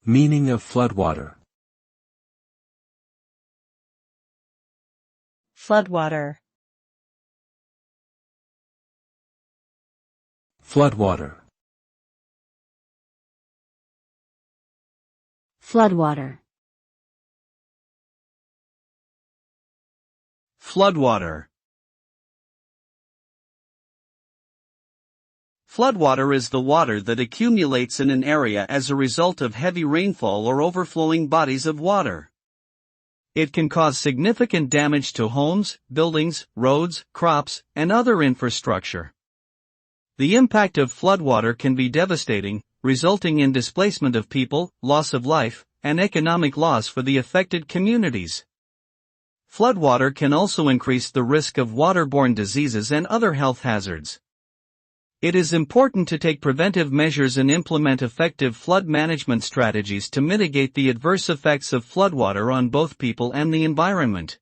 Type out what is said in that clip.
Meaning of floodwater. Floodwater. Floodwater. Floodwater. Floodwater. Floodwater is the water that accumulates in an area as a result of heavy rainfall or overflowing bodies of water. It can cause significant damage to homes, buildings, roads, crops, and other infrastructure. The impact of floodwater can be devastating, resulting in displacement of people, loss of life, and economic loss for the affected communities. Floodwater can also increase the risk of waterborne diseases and other health hazards. It is important to take preventive measures and implement effective flood management strategies to mitigate the adverse effects of floodwater on both people and the environment.